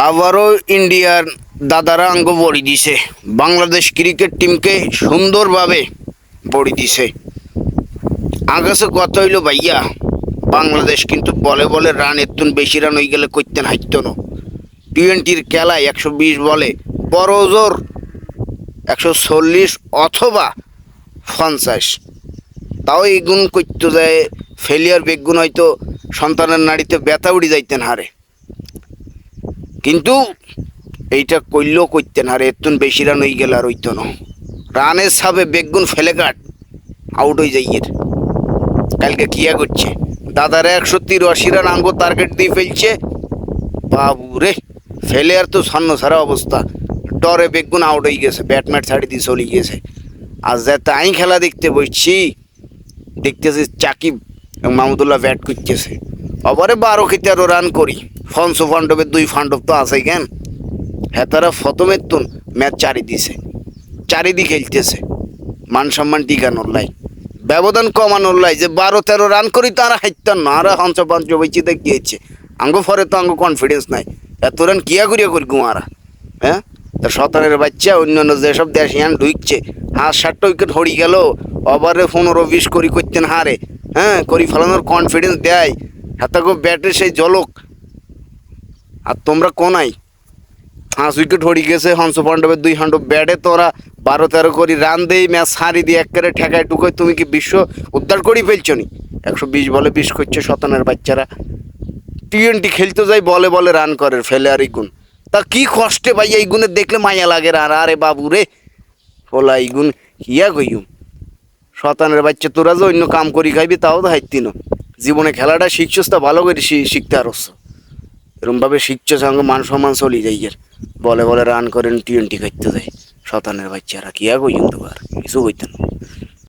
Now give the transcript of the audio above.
আবারও ইন্ডিয়ার দাদারা অঙ্গ বড়ি দিছে, বাংলাদেশ ক্রিকেট টিমকে সুন্দরভাবে বড়ি দিছে। আগাছে কথা হইল ভাইয়া, বাংলাদেশ কিন্তু বলে বলে রান এতুন বেশি রান হয়ে গেলে করতেন হাইত না। টি-20 খেলায় 120 বলে বড় জোর 140 অথবা 50, তাও এই গুণ করতে যায় ফেলিয়ার বেগুন হয়তো সন্তানের নাড়িতে ব্যথা উড়ি যাইতেন হারে, কিন্তু এইটা করলেও করতেন হারে এতুন বেশি রান হয়ে গেলে আর হইতো না। রানের সাবে বেগুন ফেলে কাট আউট হয়ে যাইয়ের। কালকে কিয়া করছে দাদারা 183 রান আঙ্গ টার্গেট দিয়ে ফেলছে, বাবু রে ফেলে আর তো ছন্ন ছাড়া অবস্থা। ডরে বেগুন আউট হয়ে গেছে, ব্যাটম্যাট ছাড়ি দিয়ে চলে গিয়েছে। আজ যাতে আমি খেলা দেখতে বসছি, দেখতেছি চাকিব এবং মাহমুদুল্লাহ ব্যাট করতেছে, আবারে 12-13 রান করি। ফনসো ফান্ডবের 2 ফান্ডব তো আছে কেন, হ্যাঁ তারা প্রথমের তুন ম্যাচ চারিদি খেলতেছে, মান সম্মান টিকানোর লাই, ব্যবধান কমানোর লাই, যে 12-13 রান করি তারা হাইতাম না, আর হংস পঞ্চ বেঁচে দেখিয়েছে। আঙ্গ ফরে তো আঙ্গ কনফিডেন্স নাই, এত রান কিয়া করিয়া করি গুমারা। হ্যাঁ তার সতারের বাচ্চা অন্যান্য যেসব দেশিয়ান ঢুকছে 7-8 উইকেট হরি গেল, ওভারে 15-20 করি করতেন হারে। হ্যাঁ করি ফেলানোর কনফিডেন্স দেয়, হাতাকো ব্যাটে সেই ঝলক। আর তোমরা কোনাই 5 উইকেট হরি গেছে, হংস পাণ্ডবের 2 হান্ডব ব্যাটে তোরা 12-13 করি রান দেই, ম্যাচ সারি দিয়ে একেবারে ঠেকায় টুকোয়। তুমি কি বিশ্ব উদ্ধার করেই ফেলছো নি? 120 বলে 20 করছে শতানের বাচ্চারা। টি-20 খেলতে যাই বলে বলে রান করে ফেলে আর এই গুণ। তা কি কষ্টে ভাই এই গুণে দেখলে মায়া লাগে। আর আরে বাবু রে ফলা এই গুণ কিয়া গইম শতানের বাচ্চা, তোরা যে অন্য কাম করি খাইবি তাও তো হাইতিন। জীবনে খেলাটা শিখছস তা ভালো করে শিখতে আরস, এরমভাবে শিখছো সঙ্গে মান সম্মান চলি যাই। বলে বলে রান করেন টি-20 খেলতে যায় শতানের বাচ্চারা, কিয়া গইম তো আর কিছু হইতেন।